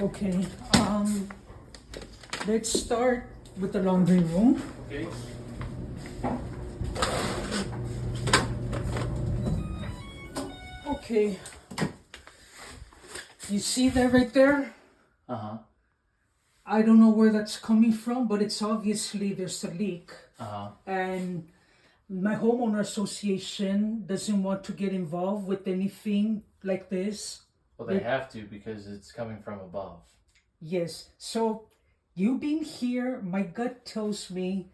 Okay, let's start with the laundry room. Okay. Okay, you see that right there? Uh-huh. I don't know where that's coming from, but it's obviously there's a leak. Uh-huh. And my homeowner association doesn't want to get involved with anything like this. Well, they have to because it's coming from above. Yes, so you being here, my gut tells me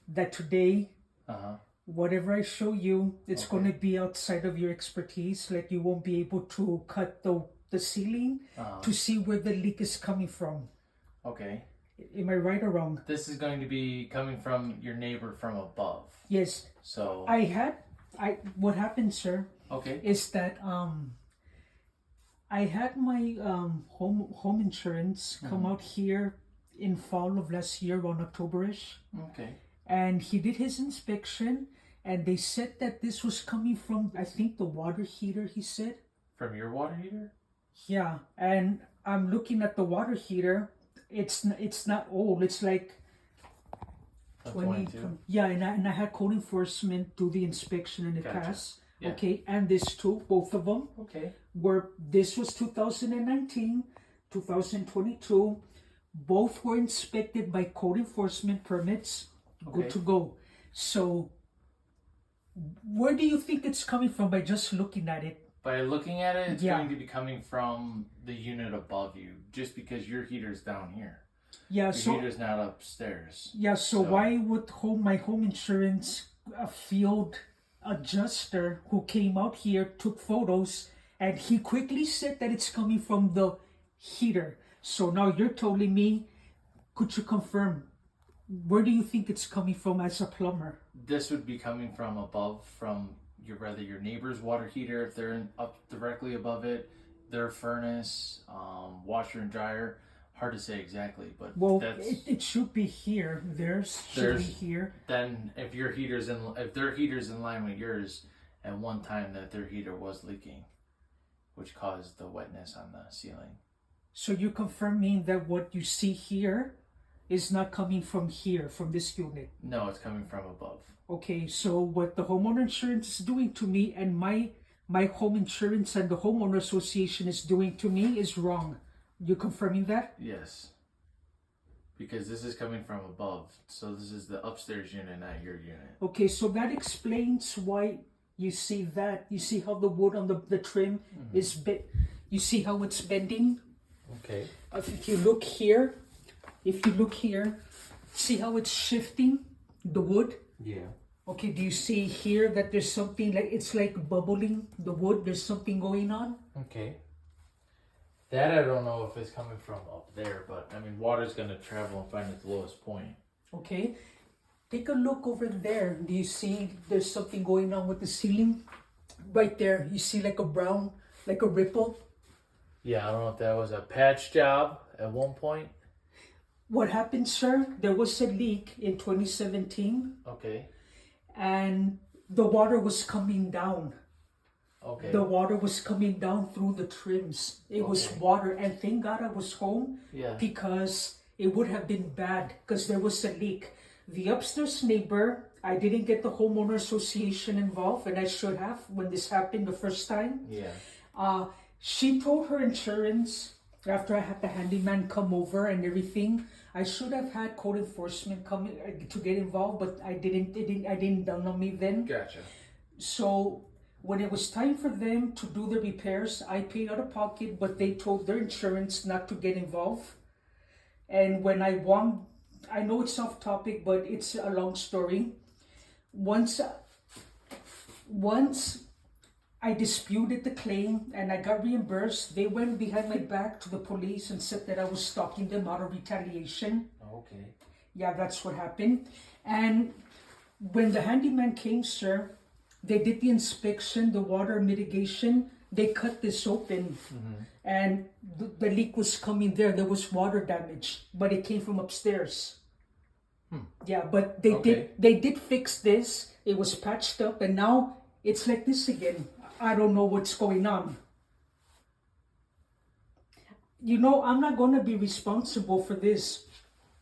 that today, Uh-huh. whatever I show you, it's Okay. going to be outside of your expertise. Like you won't be able to cut the ceiling to see where the leak is coming from. Okay. Am I right or wrong? This is going to be coming from your neighbor from above. Yes. So What happened, sir, okay. is that I had my home insurance come out here in fall of last year, around October-ish. Okay. And he did his inspection, and they said that this was coming from, I think, the water heater, he said. From your water heater? Yeah, and I'm looking at the water heater. It's not old. It's like 22. Yeah, and I had code enforcement do the inspection and it Gotcha. passed. Yeah. Okay, and this too, both of them Okay. this was 2019, 2022. Both were inspected by code enforcement permits. Good Okay. to go. So where do you think it's coming from by just looking at it? By looking at it, it's Yeah. going to be coming from the unit above you, just because your heater's down here. Yeah, Your so heater's not upstairs. yeah, so why would my home insurance field adjuster who came out here took photos and he quickly said that it's coming from the heater. So now you're telling me, could you confirm, where do you think it's coming from as a plumber? This would be coming from above, from your neighbor's water heater, if they're up directly above it, their furnace, washer and dryer. Hard to say exactly, but Well, that's it should be here. Theirs should be here. then if their heater's in line with yours, at one time that their heater was leaking, which caused the wetness on the ceiling. So you're confirming that what you see here is not coming from here, from this unit. No, it's coming from above. Okay, so what the homeowner insurance is doing to me and my home insurance and the homeowner association is doing to me is wrong. You confirming that? Yes. Because this is coming from above. So this is the upstairs unit, not your unit. Okay, so that explains why you see that. You see how the wood on the trim is you see how it's bending? Okay. If you look here, see how it's shifting the wood? Yeah. Okay, do you see here that there's something like, it's like bubbling the wood? There's something going on? Okay. That I don't know if it's coming from up there, but I mean, water's going to travel and find its lowest point. Okay, take a look over there. Do you see there's something going on with the ceiling? Right there, you see like a brown, like a ripple? Yeah, I don't know if that was a patch job at one point. What happened, sir? There was a leak in 2017 Okay. and the water was coming down. Okay. The water was coming down through the trims. It was water, and thank God I was home. Yeah. Because it would have been bad because there was a leak. The upstairs neighbor, I didn't get the homeowner association involved, and I should have when this happened the first time. Yeah. She told her insurance after I had the handyman come over and everything. I should have had code enforcement come to get involved, but I didn't. I didn't dawn on me then. Gotcha. So when it was time for them to do the repairs, I paid out of pocket, but they told their insurance not to get involved. And when I know it's off topic, but it's a long story. Once I disputed the claim and I got reimbursed, they went behind my back to the police and said that I was stalking them out of retaliation. Okay. Yeah, that's what happened. And when the handyman came, sir, they did the inspection, the water mitigation. They cut this open, and the leak was coming there. There was water damage, but it came from upstairs. Yeah, but they did fix this. It was patched up, and now it's like this again. I don't know what's going on. You know, I'm not going to be responsible for this.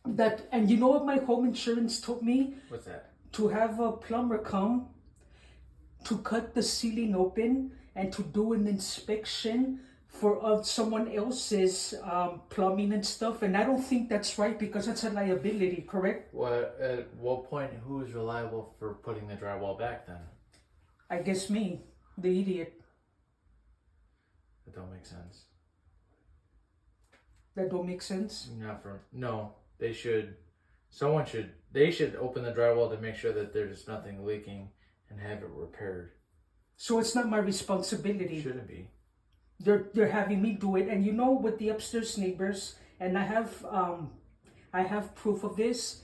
And you know what my home insurance told me? What's that? To have a plumber come to cut the ceiling open and to do an inspection for someone else's plumbing and stuff. And I don't think that's right because that's a liability, correct? At what point, who is reliable for putting the drywall back then? I guess me, the idiot. That don't make sense. That don't make sense? No, they should open the drywall to make sure that there's nothing leaking and have it repaired. So it's not my responsibility. Shouldn't be. They're having me do it. And you know, with the upstairs neighbors, and I have proof of this,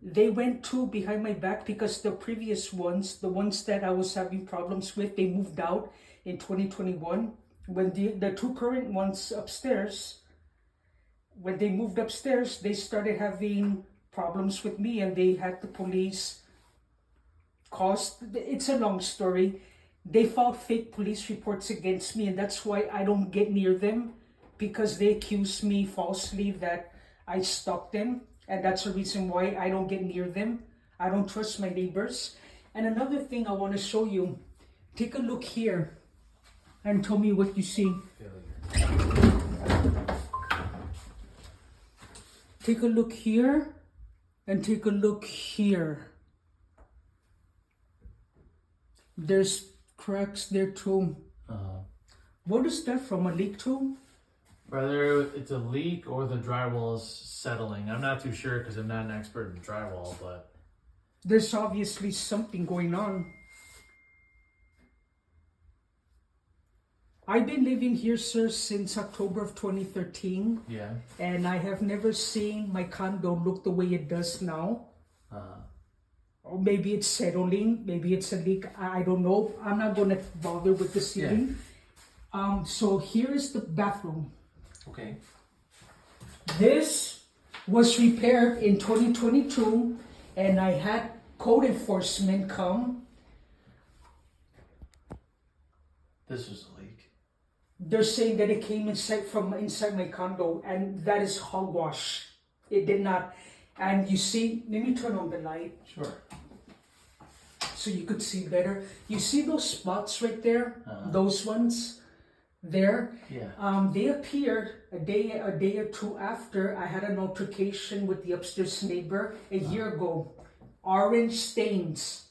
they went to behind my back because the previous ones, the ones that I was having problems with, they moved out in 2021. When the two current ones upstairs, when they moved upstairs, they started having problems with me and they had the police it's a long story. They filed fake police reports against me and that's why I don't get near them because they accuse me falsely that I stalked them and that's the reason why I don't get near them. I don't trust my neighbors. And another thing I want to show you, take a look here and tell me what you see. Take a look here and take a look here. There's cracks there too. What is that from? A leak too? Whether it's a leak or the drywall is settling. I'm not too sure because I'm not an expert in drywall, but there's obviously something going on. I've been living here, sir, since October of 2013. Yeah. And I have never seen my condo look the way it does now. Or maybe it's settling, maybe it's a leak, I don't know. I'm not going to bother with the ceiling. Yeah. So here is the bathroom. Okay. This was repaired in 2022 and I had code enforcement come. This was a leak. They're saying that it came from inside my condo and that is hogwash. It did not. And you see, let me turn on the light. Sure. So you could see better. You see those spots right there? Those ones there? Yeah. They appeared a day or two after I had an altercation with the upstairs neighbor a year ago. Orange stains.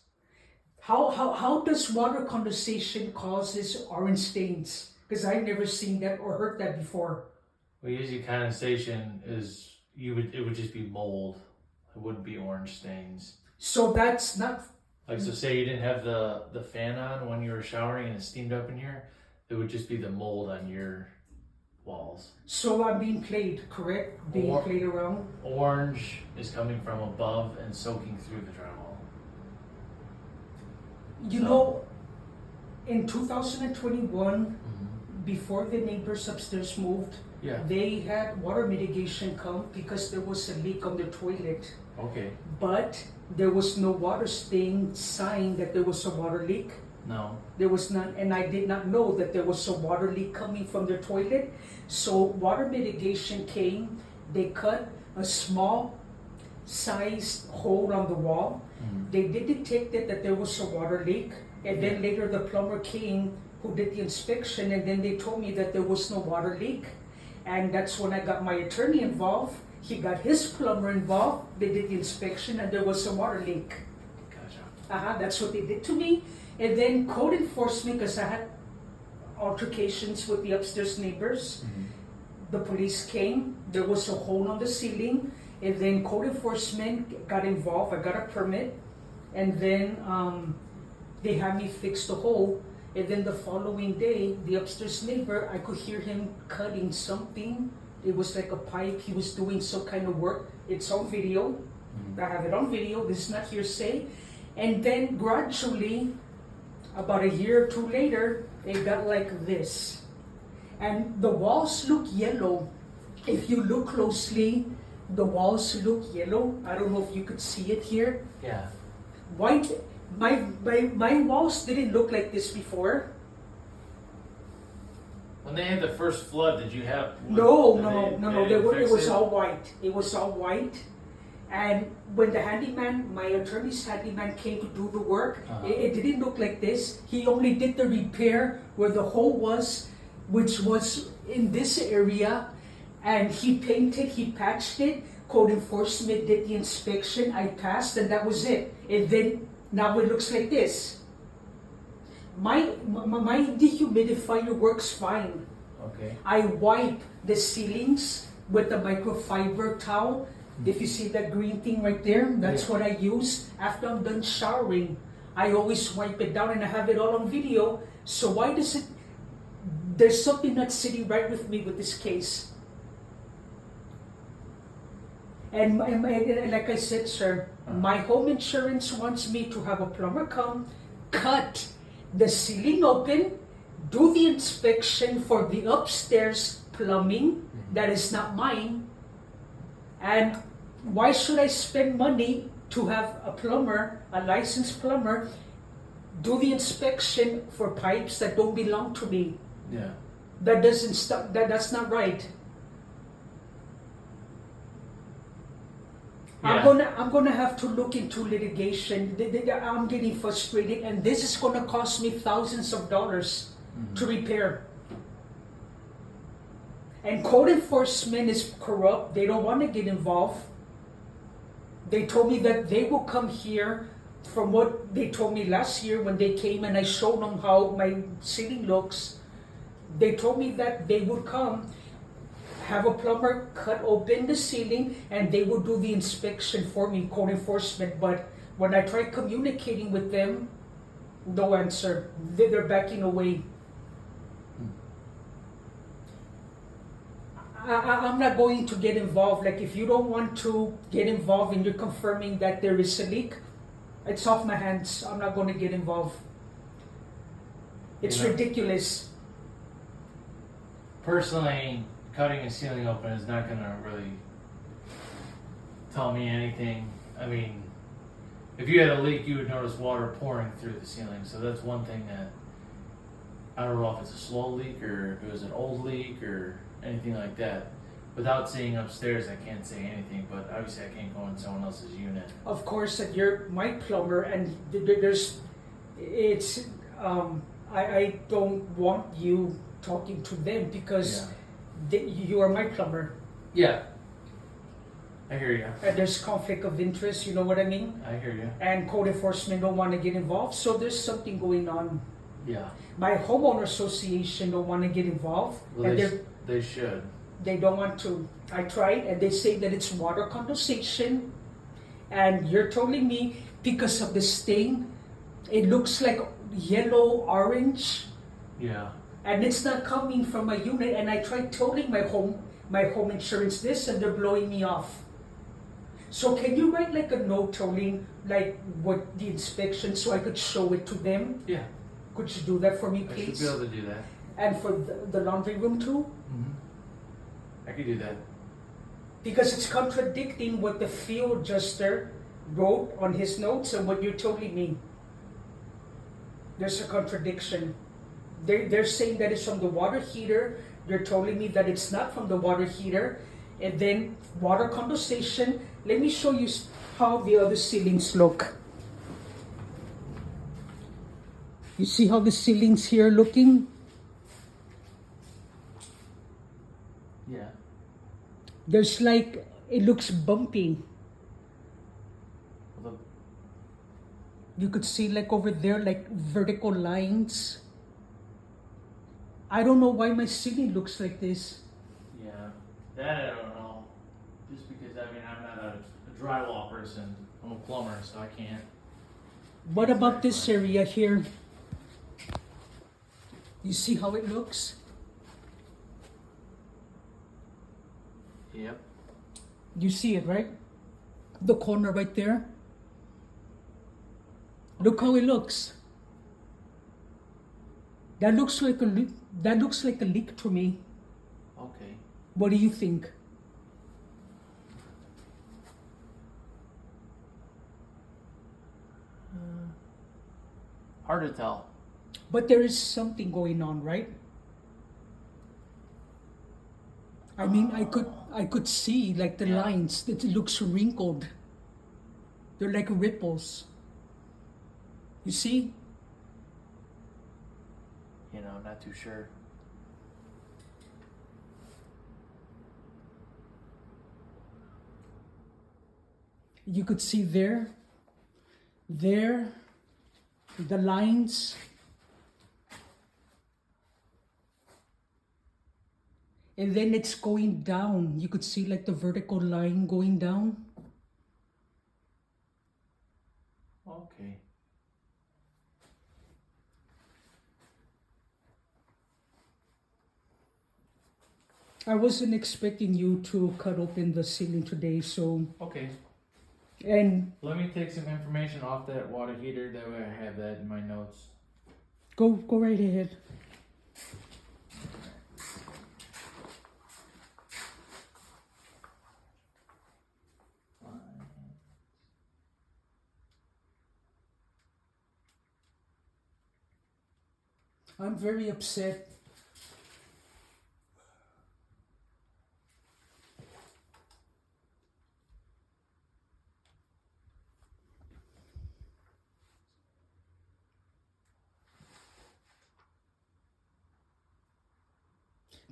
How does water condensation causes orange stains? Because I've never seen that or heard that before. Well, usually condensation is it would just be mold. It wouldn't be orange stains. So that's not like, so say you didn't have the fan on when you were showering and it steamed up in here, it would just be the mold on your walls. So I'm being played, correct? Being played around. Orange is coming from above and soaking through the drywall. You know, in 2021, before the neighbors upstairs moved, they had water mitigation come because there was a leak on their toilet. Okay. But there was no water stain sign that there was a water leak. No. There was none, and I did not know that there was a water leak coming from their toilet. So water mitigation came, they cut a small sized hole on the wall. They did detect that there was a water leak, and then later the plumber came who did the inspection, and then they told me that there was no water leak. And that's when I got my attorney involved. He got his plumber involved. They did the inspection and there was a water leak. Gotcha. That's what they did to me. And then code enforcement, because I had altercations with the upstairs neighbors. The police came. There was a hole on the ceiling. And then code enforcement got involved. I got a permit. And then they had me fix the hole. And then the following day, the upstairs neighbor, I could hear him cutting something. It was like a pipe. He was doing some kind of work. It's on video. I have it on video. This is not hearsay. And then gradually, about a year or two later, it got like this. And the walls look yellow. If you look closely, the walls look yellow. I don't know if you could see it here. Yeah. White. My walls didn't look like this before. When they had the first flood, did you have? No. They It was it? all white. It was all white. And when the handyman, my attorney's handyman, came to do the work, it didn't look like this. He only did the repair where the hole was, which was in this area. And he painted, he patched it. Code enforcement did the inspection. I passed, and that was it. And then now it looks like this. My dehumidifier works fine. Okay. I wipe the ceilings with the microfiber towel. If you see that green thing right there, that's what I use. After I'm done showering, I always wipe it down, and I have it all on video. So why does it, there's something not sitting right with me with this case. And like I said, sir, my home insurance wants me to have a plumber come, cut the ceiling open, do the inspection for the upstairs plumbing that is not mine. And why should I spend money to have a plumber, a licensed plumber, do the inspection for pipes that don't belong to me? Yeah. That doesn't stop. That's not right. Yeah. I'm gonna have to look into litigation. I'm getting frustrated, and this is gonna cost me thousands of dollars to repair. And code enforcement is corrupt. They don't want to get involved. They told me that they will come here. From what they told me last year when they came and I showed them how my ceiling looks, they told me that they would come, have a plumber cut open the ceiling, and they would do the inspection for me, code enforcement. But when I tried communicating with them, no answer. They're backing away. I'm not going to get involved. Like, if you don't want to get involved and you're confirming that there is a leak, it's off my hands. I'm not going to get involved. It's ridiculous. Personally, cutting a ceiling open is not going to really tell me anything. I mean, if you had a leak, you would notice water pouring through the ceiling. So that's one thing that I don't know if it's a slow leak or if it was an old leak or anything like that. Without seeing upstairs, I can't say anything, but obviously I can't go in someone else's unit. Of course, that you're my plumber, and I don't want you talking to them because you are my plumber. Yeah. I hear you. And there's conflict of interest, you know what I mean? I hear you. And code enforcement don't want to get involved, so there's something going on. Yeah. My homeowner association don't want to get involved. Well, and they should. They don't want to. I tried, and they say that it's water condensation. And you're telling me because of the stain, it looks like yellow, orange. Yeah. And it's not coming from my unit. And I tried telling my home insurance this, and they're blowing me off. So can you write like a note telling like what the inspection, so I could show it to them? Yeah. Could you do that for me, please? I should be able to do that. And for the laundry room too? I could do that. Because it's contradicting what the field adjuster wrote on his notes and what you're telling me. There's a contradiction. They're saying that it's from the water heater. They're telling me that it's not from the water heater. And then water condensation. Let me show you how the other ceilings look. You see how the ceilings here are looking? Yeah. There's like, it looks bumpy. Well, You could see like over there, like vertical lines. I don't know why my ceiling looks like this. yeah. That I don't know. Just because, I mean, I'm not a drywall person. I'm a plumber, so I can't. What about this area here? You see how it looks? Yep. You see it, right? The corner right there. Look how it looks. That looks like a leak. That looks like a leak to me. Okay. What do you think? Hard to tell. But there is something going on, right? I mean, I could see like the Yeah. lines. It looks wrinkled. They're like ripples. You see? You know, not too sure. You could see there, the lines. And then it's going down. You could see like the vertical line going down. Okay. I wasn't expecting you to cut open the ceiling today, so, Okay. and Let me take some information off that water heater. That way I have that in my notes. go right ahead. I'm very upset.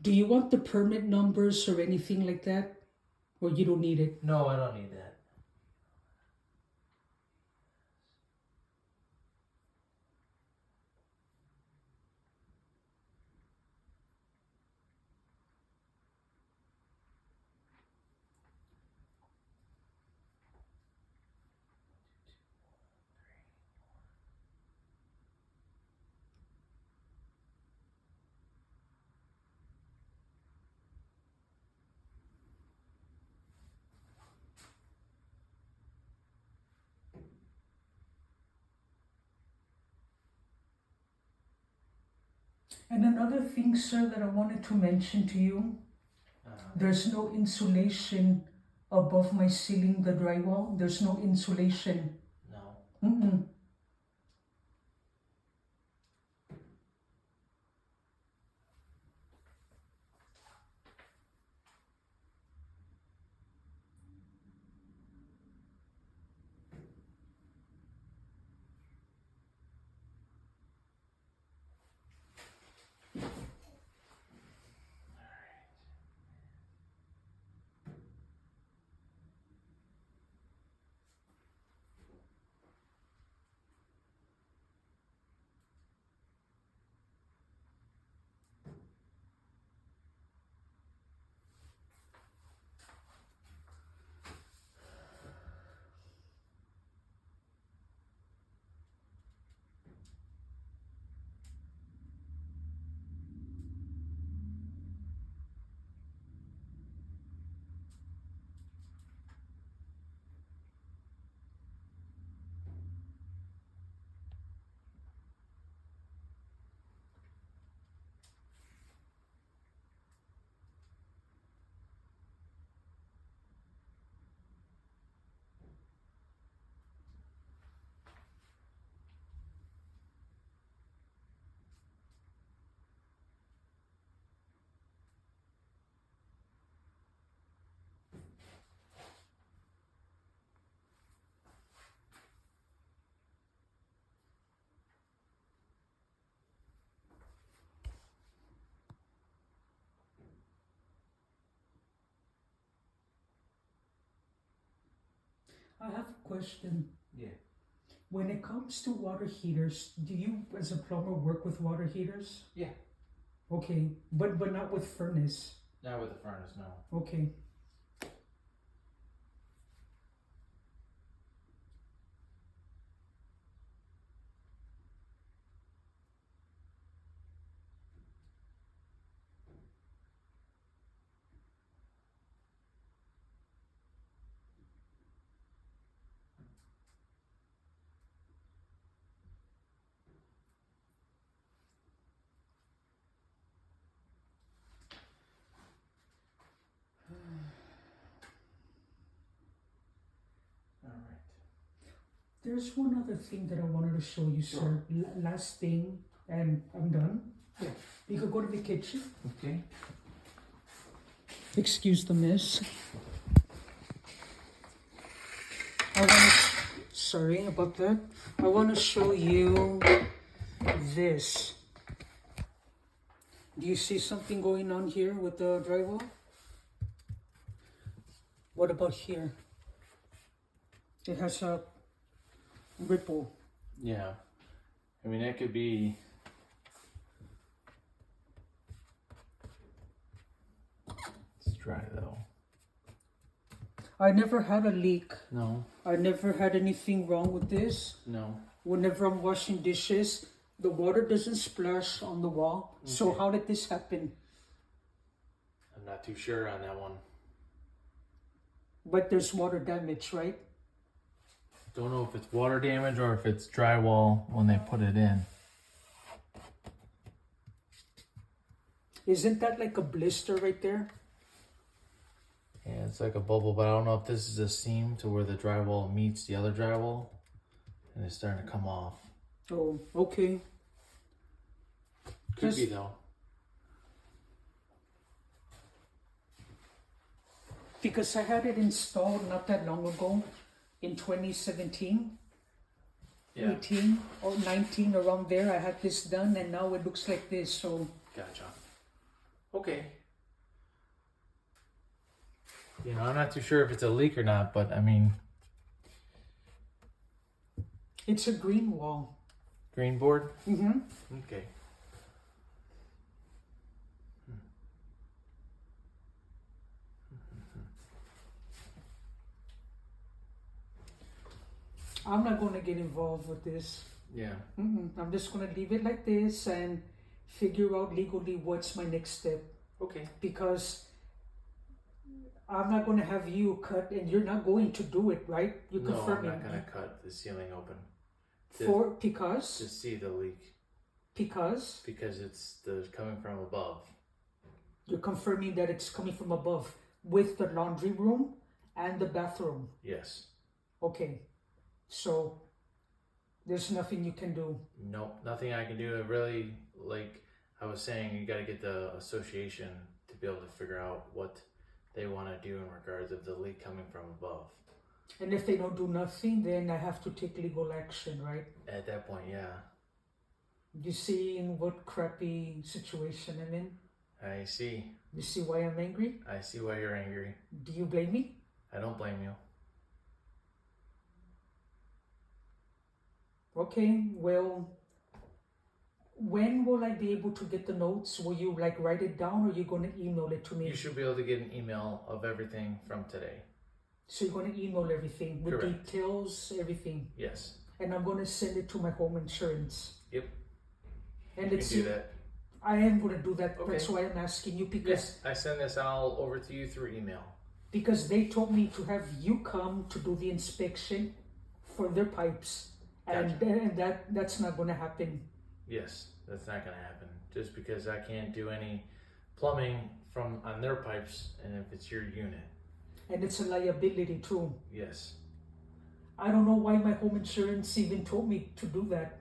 Do you want the permit numbers or anything like that? Or you don't need it? No, I don't need that. And another thing, sir, that I wanted to mention to you, there's no insulation above my ceiling, the drywall. There's no insulation. No. Mm-mm. I have a question. Yeah. When it comes to water heaters, do you, as a plumber, work with water heaters? Yeah. Okay, but not with furnace. Not with the furnace, no. Okay. All right. There's one other thing that I wanted to show you, sir. Last thing, and I'm done. Yeah. You could go to the kitchen. Okay. Excuse the mess. I want to, sorry about that. I want to show you this. Do you see something going on here with the drywall? What about here? It has a ripple. Yeah. I mean, that could be. It's dry though. I never had a leak. No. I never had anything wrong with this. No. Whenever I'm washing dishes, the water doesn't splash on the wall. Okay. So how did this happen? I'm not too sure on that one. But there's water damage, right? Don't know if it's water damage or if it's drywall when they put it in. Isn't that like a blister right there? Yeah, it's like a bubble, but I don't know if this is a seam to where the drywall meets the other drywall and it's starting to come off. Oh, okay. Could be though. Because I had it installed not that long ago in 2017, 18 or 19, around there. I had this done and now it looks like this, so. Gotcha. Okay. You know, I'm not too sure if it's a leak or not, but I mean. It's a green wall. Green board? Mm-hmm. Okay. I'm not going to get involved with this. Yeah. I'm just going to leave it like this and figure out legally what's my next step. Okay. Because I'm not going to have you cut, and you're not going to do it, right? You're confirming. No, I'm not going to cut the ceiling open. Because? To see the leak. Because? Because it's coming from above. You're confirming that it's coming from above with the laundry room and the bathroom. Yes. Okay. So there's nothing you can do. Nope, nothing I can do. It really, like I was saying, you got to get the association to be able to figure out what they want to do in regards of the leak coming from above. And if they don't do nothing, then I have to take legal action, right? At that point, yeah. You see in what crappy situation I'm in? I see. You see why I'm angry? I see why you're angry. Do you blame me? I don't blame you. Okay, well, when will I be able to get the notes? Will you like write it down or are you going to email it to me? You should be able to get an email of everything from today. So you're going to email everything with Correct. Details, everything? Yes. And I'm going to send it to my home insurance. Yep. And you can do that. I am going to do that. Okay. That's why I'm asking you because... Yes, I send this all over to you through email. Because they told me to have you come to do the inspection for their pipes. Gotcha. And that's not going to happen. Yes, that's not going to happen. Just because I can't do any plumbing on their pipes, and if it's your unit. And it's a liability too. Yes. I don't know why my home insurance even told me to do that.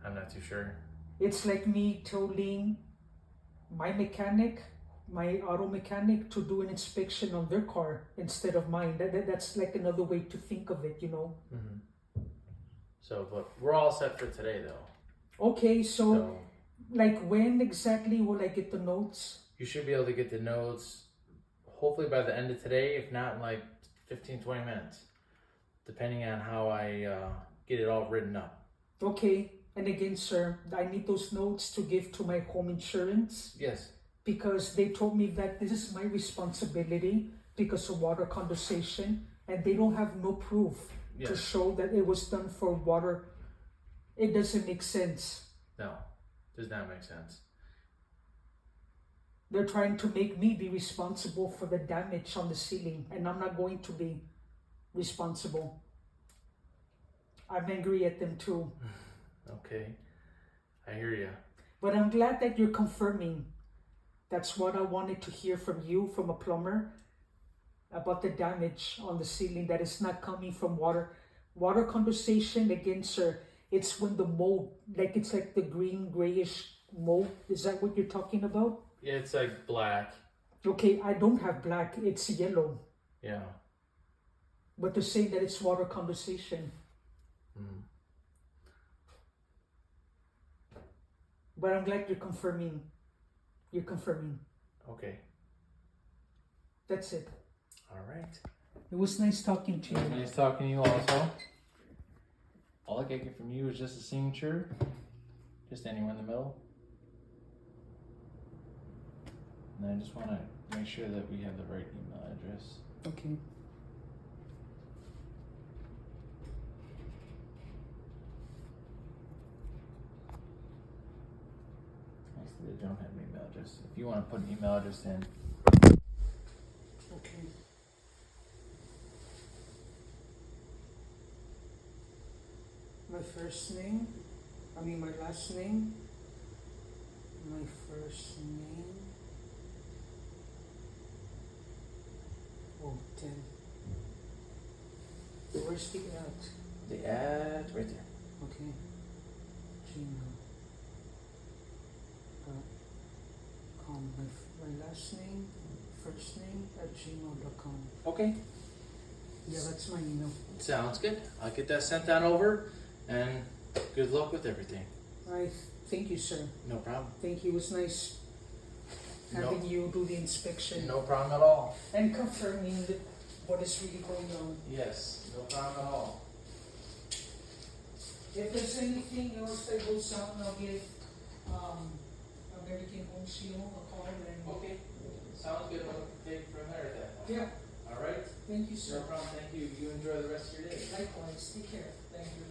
I'm not too sure. It's like me telling my mechanic, my auto mechanic, to do an inspection on their car instead of mine. That's like another way to think of it, you know. Mm-hmm. So, but we're all set for today, though. Okay, so like when exactly will I get the notes? You should be able to get the notes hopefully by the end of today, if not in like 15, 20 minutes, depending on how I get it all written up. Okay, and again, sir, I need those notes to give to my home insurance. Yes. Because they told me that this is my responsibility because of water condensation, and they don't have no proof. Yes. To show that it was done for water. It doesn't make sense. No, does not make sense. They're trying to make me be responsible for the damage on the ceiling, and I'm not going to be responsible. I'm angry at them too. Okay, I hear you. But I'm glad that you're confirming. That's what I wanted to hear from you, from a plumber, about the damage on the ceiling, that it's not coming from water. Water condensation, again, sir, it's when the mold, like it's like the green, grayish mold. Is that what you're talking about? Yeah, it's like black. Okay, I don't have black, it's yellow. Yeah. But to say that it's water condensation. Mm. But I'm glad you're confirming. You're confirming. Okay. That's it. All right. It was nice talking to It was you. nice talking to you also. All I get from you is just a signature. Just anywhere in the middle. And I just want to make sure that we have the right email address. Okay. Actually, they don't have an email address. If you want to put an email address in. Okay. My first name, my last name, my first name, oh, 10. Where's the at? The ad right there. Okay, Gmail. My last name, first name at gmail.com. Okay. Yeah, that's my email. Sounds good. I'll get that sent on over, and good luck with everything. Thank you, sir. No problem. Thank you. It was nice having you do the inspection No problem at all. and confirming that what is really going on. Yes, no problem at all. If there's anything else that goes on, I'll give American Home Seal a call and. Okay. Sounds good. I'll take from there then. Yeah. All right. Thank you, sir. No problem. Thank you. You enjoy the rest of your day. Likewise. Take care. Thank you.